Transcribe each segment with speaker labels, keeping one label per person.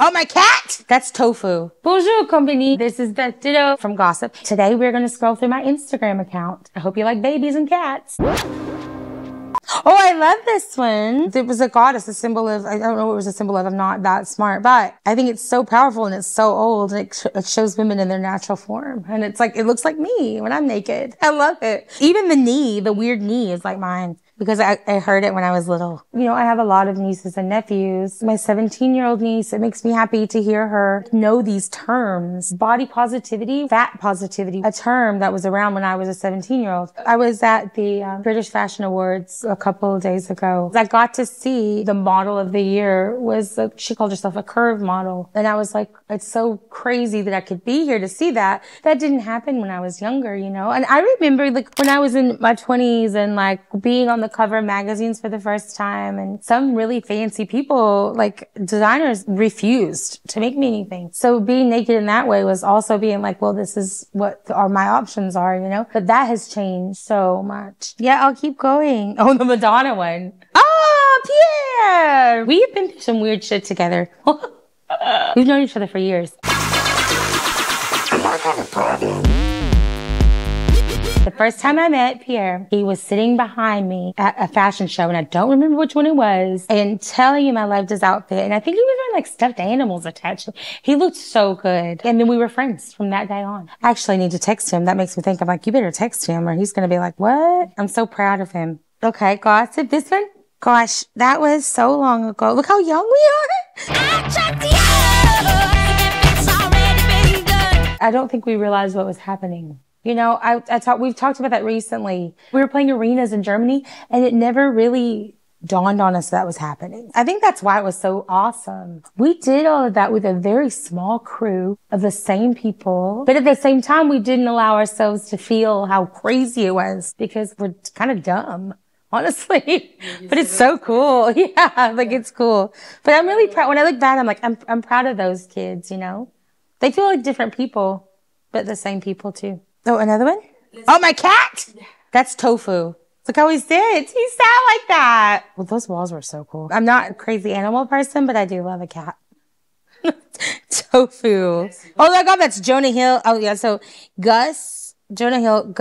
Speaker 1: Oh, my cat! That's Tofu. Bonjour, Konbini. This is Beth Ditto from Gossip. Today, we're going to scroll through my Instagram account. I hope you like babies and cats. Oh, I love this one. It was a goddess, a symbol of, I don't know what it was a symbol of. I'm not that smart, but I think it's so powerful and it's so old and it shows women in their natural form. And it's like, it looks like me when I'm naked. I love it. Even the knee, the weird knee is like mine. Because I heard it when I was little. You know, I have a lot of nieces and nephews. My 17-year-old niece, it makes me happy to hear her know these terms. Body positivity, fat positivity, a term that was around when I was a 17-year-old. I was at the British Fashion Awards a couple of days ago. I got to see the model of the year was, she called herself a curve model. And I was like, it's so crazy that I could be here to see that. That didn't happen when I was younger, you know? And I remember like when I was in my 20s and like being on the cover magazines for the first time, and some really fancy people, like designers, refused to make me anything. So being naked in that way was also being like, well, this is what my options are, you know? But that has changed so much. Yeah, I'll keep going. Oh, the Madonna one. Oh, Pierre! We have been through some weird shit together. We've known each other for years. The first time I met Pierre, he was sitting behind me at a fashion show, and I don't remember which one it was, and telling him I loved his outfit. And I think he was wearing like stuffed animals attached. He looked so good. And then we were friends from that day on. I actually need to text him. That makes me think, I'm like, you better text him or he's going to be like, what? I'm so proud of him. Okay, Gossip, this one? Gosh, that was so long ago. Look how young we are. I don't think we realized what was happening. You know, we've talked about that recently. We were playing arenas in Germany and it never really dawned on us that was happening. I think that's why it was so awesome. We did all of that with a very small crew of the same people, but at the same time, we didn't allow ourselves to feel how crazy it was because we're kind of dumb, honestly. But it's so cool. Yeah, like it's cool. But I'm really proud. When I look back, I'm like, I'm proud of those kids, you know? They feel like different people, but the same people too. Oh, another one? Oh, my cat? That's Tofu. Look how he sits. He sat like that. Well, those walls were so cool. I'm not a crazy animal person, but I do love a cat. Tofu. Oh, my God, that's Jonah Hill. Oh, yeah. So Gus, Jonah Hill,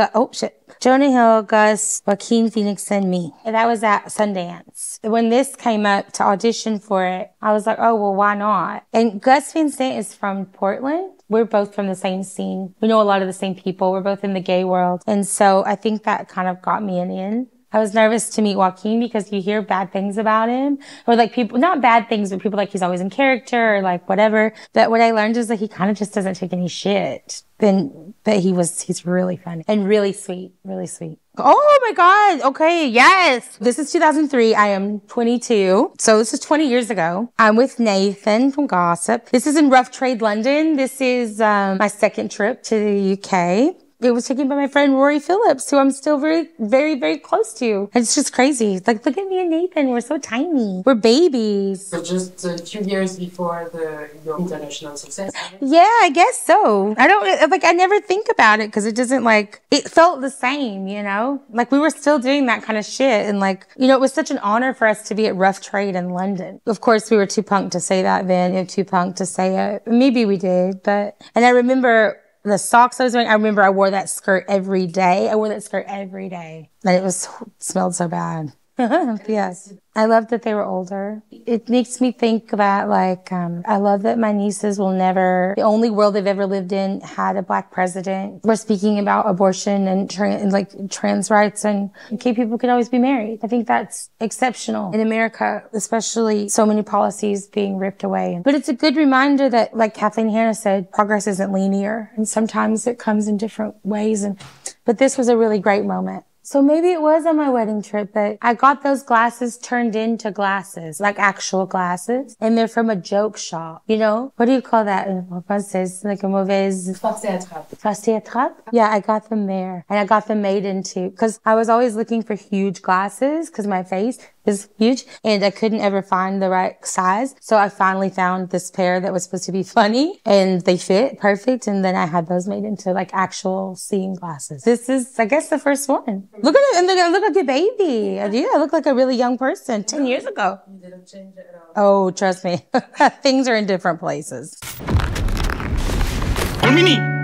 Speaker 1: Jonah Hill, Gus, Joaquin Phoenix, and me. And that was at Sundance. When this came up to audition for it, I was like, oh, well, why not? And Gus Van Sant is from Portland. We're both from the same scene. We know a lot of the same people. We're both in the gay world. And so I think that kind of got me an in. I was nervous to meet Joaquin because you hear bad things about him. Or like people, not bad things, but people like he's always in character or like whatever. But what I learned is that he kind of just doesn't take any shit. But he's really funny and really sweet, really sweet. Oh my God. Okay. Yes. This is 2003. I am 22. So this is 20 years ago. I'm with Nathan from Gossip. This is in Rough Trade, London. This is my second trip to the UK. It was taken by my friend Rory Phillips, who I'm still very, very, very close to. It's just crazy. Like, look at me and Nathan. We're so tiny. We're babies.
Speaker 2: So just a few years before your international success?
Speaker 1: Yeah, I guess so. I never think about it because it doesn't it felt the same, you know? Like, we were still doing that kind of shit. And it was such an honor for us to be at Rough Trade in London. Of course, we were too punk to say that then, and too punk to say it. Maybe we did, and I remember the socks I was wearing, I remember I wore that skirt every day. And it smelled so bad. Yes. I love that they were older. It makes me think that I love that my nieces the only world they've ever lived in had a black president. We're speaking about abortion and trans rights, and gay people can always be married. I think that's exceptional in America, especially so many policies being ripped away. But it's a good reminder that, like Kathleen Hanna said, progress isn't linear, and sometimes it comes in different ways. But this was a really great moment. So maybe it was on my wedding trip, but I got those glasses turned into glasses, like actual glasses. And they're from a joke shop, you know? What do you call that in français? Like a mauvaise...
Speaker 2: Farce et attrape.
Speaker 1: Farce et attrape? Yeah, I got them there. And I got them made into... Because I was always looking for huge glasses, because my face... is huge, and I couldn't ever find the right size. So I finally found this pair that was supposed to be funny, and they fit perfect. And then I had those made into like actual seeing glasses. This is, I guess, the first one. Look at it, and then I look like a baby. Yeah, I look like a really young person 10 years ago.
Speaker 2: You didn't change it at all.
Speaker 1: Oh, trust me. Things are in different places.
Speaker 3: Konbini.